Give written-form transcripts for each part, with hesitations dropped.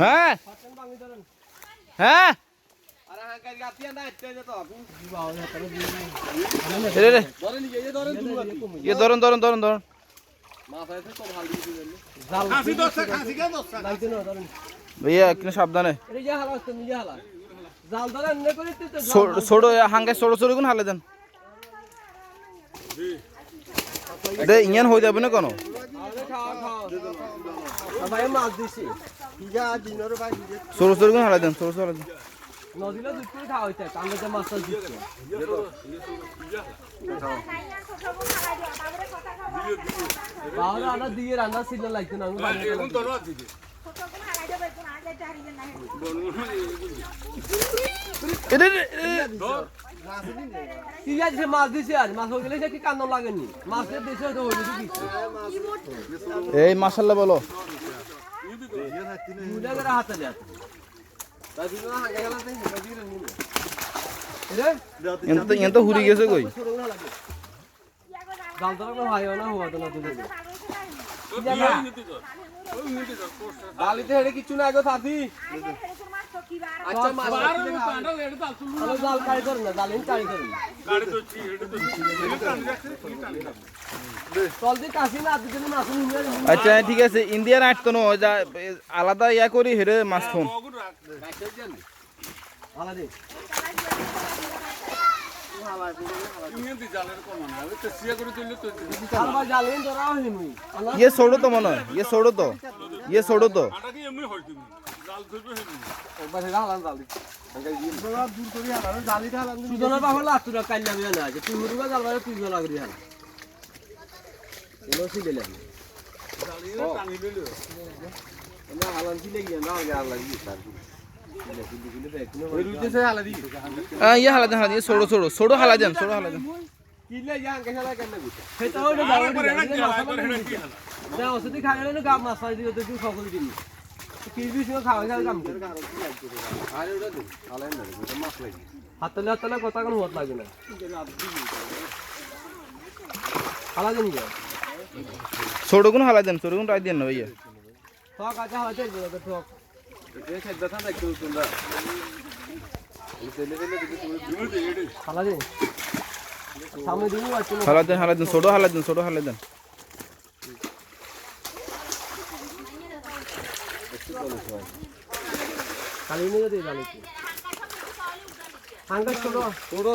হ্যাঁ হ্যাঁ ধরুন ধরুন ধরুন ধরুন भैया कितने सावधान है छोड़ो हांगे छोड़ो छोड़ो कोन हाले देन এটা ইঞ্জিন হয়ে যাবে না কোন ভাই মাছ দিছি ইয়া দিনর ভাই छोड़ो छोड़ो कोन हाले देन छोड़ो छोड़ो নদীলে দুধ করে খাওয়া হইছে কান্দে মাছ দিচ্ছে বাবা আনা দিয়ে রান্না ছিল লাগতো না আমি এখন তো রাত দিছি ইয়া যে মাছ দিছে আর মাছ হইলে কি কান্দ লাগেনি মাছের দেশে তো হইলো কি এই মাশাআল্লাহ বলো মুডা করে হাতে দেয় দাদিনা হাগে গেলাতে নদীর নিমে এত হুরি গেছে কই জাল ধরা ভাই না হওয়া তো না দিলে বালিতে হেডে কিছু না গো সাথী আচ্ছা মাছ হলো জাল কাই করে না জালিন কাই করে না গাড়ি তো ছি হেডে তো চলতে কাশি না দিন মাছ নিয়ে আচ্ছা ঠিক আছে ইন্ডিয়ান আট তো যা আলাদা ইয়া করি হেরে মাছ ফোন আলাদা ये छोड़ो तो मनो ये छोड़ो तो ये छोड़ो तो সুজনের বাবা লাস্ট কাইলা বিয়া না যে তুই হুরুবা জাল বারে তুই জলা করি হাল এলো সিলে লাগে জালিয়ে টানি লইলো না হালান দিলে গিয়া না আর লাগি স্যার ये हाला देन ये छोड़ो छोड़ो छोड़ो हाला देन কিলে ইয়া কেলা কেন বুঝা সেটা হইলো যাও না ওষুধ খাইলে না গাব মাছ দিও তো তুই সকল দিন কি বিষ খাওয়া যায় কাম আরে ওটা দে আলাই না মাছ লাগি হাতলে হাতলে কথা কোন হত লাগে না हाला देन गया छोड़ो कोन हाला देन छोड़ो कोन राय देन ना भैया ठोक आजा होते तो ठोक ये खेत था ना क्यों सुंदर हाला दे सामने दिनु अच्छे हाला देन छोड़ो हाला देन खाली नहीं दे डाले हांगा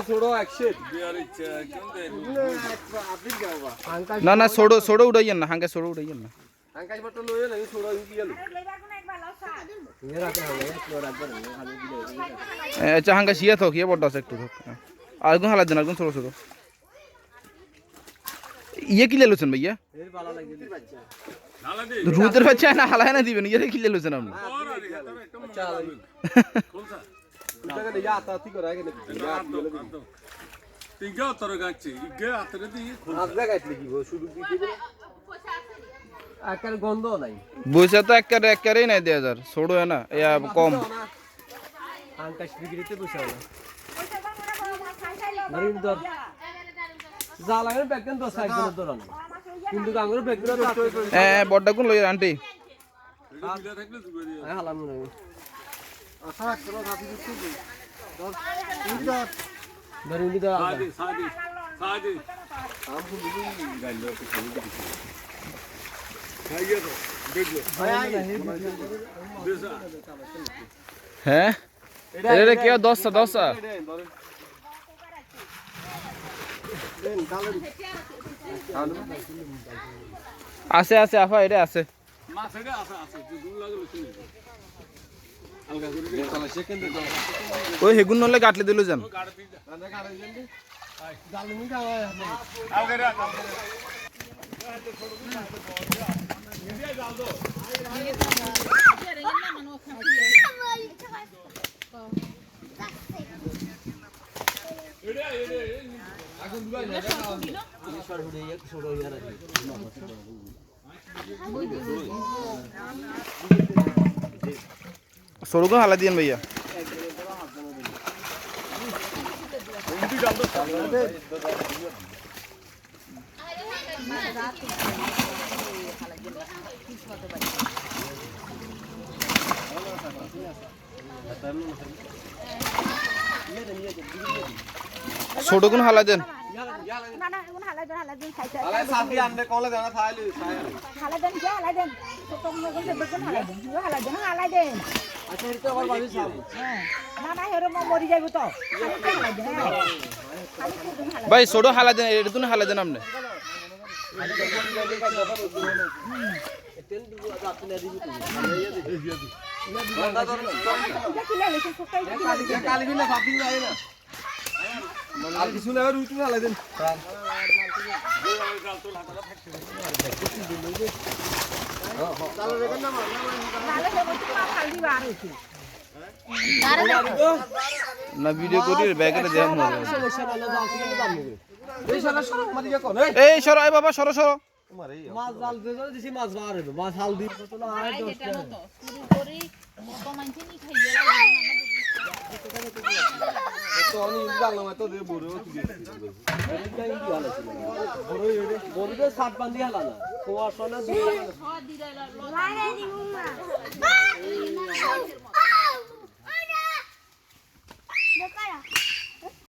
छोड़ो एक्शन बिहार इच्छा क्यों दे आपन क्या हुआ ना ना छोड़ो उड़ाइए ना हांगा छोड़ो उड़ाइए ना हांगा बटन लोए नहीं छोड़ो की गेलो ये राते हो गए फ्लोर आकर खाली दिले अच्छा हांगा शिया थोक ये बड़ा से थोक आगुन हाला देन आगुन छोड़ो ये की ले लोছেন भैया এর ভালো লাগে বাচ্চা নালা দে রুদের বাচ্চা না हाला না দিবেন ये की ले লোছেন আপনি अच्छा कौन सा उनका ने या आता थी करा के তিনটা তোর গাছে ইগে আতরে দি আজা গাছলে কি শুরু কি দিব আকার গন্ধ নাই বইসা তো একবারে নাই 2000 छोड़ो है ना या कम আঙ্কাশ বিক্রিতে বসে হলো নরিন্দর জালাগের বেকন 10 একজন ধরন কিন্তু গাঙ্গুর বেকন এ বড়টা কোন লই আন্টি হ্যাঁ হালাম না আশা করো কাফি দিচ্ছি 10 নরিন্দি দা সাদি আম ফুলি গাইলো কিছু খাইয়ে তো দেখলো হ্যাঁ এটা কি 10 আছে আফা এটা আছে মাছ এটা আছে দুল লাগলো শুনি আলগা করে তাহলে সেকেন্ড দে ওই হেগুন নলে কাটলে দিলো জান গাড়ি দেন জালমি যাওয়া আলগা রে ইন্ডিয়া যাও তো আগুন দুলাই না ঈশ্বর হুড়ে এক ছোড়ো ইয়ার আছে छोड़ो को हाला दियन भैया ছোট কোন হালা দেন না না এখন হালাই খাইতে আলাই সাথী আনলে কলে জানা খাইলে হালাই দেন যা হালাই দেন তো তোমরা কোন বেকন হালাই দেন আচ্ছা এটা আমার বাড়ি সাম না না হেরো মরি যাইব তো হালাই দেন খালি কোন হালাই ভাই ছোট হালা দেন এটা তুমি হালা দেন আপনি এটা কি লাগে সকাই কালি বিনা সাথী নাই না আর কিছু না রুটি না লাগেন না ভিডিও করি ব্যাগে দেন এই সরো এই বাবা সরো সরো মাছ জাল দিছি মাছ বার হইব মাছ হাল দিব তো না আর 10 টাকা শুরু করি মত মানছি নি খাইয়ে তো আমি বাংলা মত দে বড় বড় 7 বান্দি হালা না কোয়া সোনা লাগা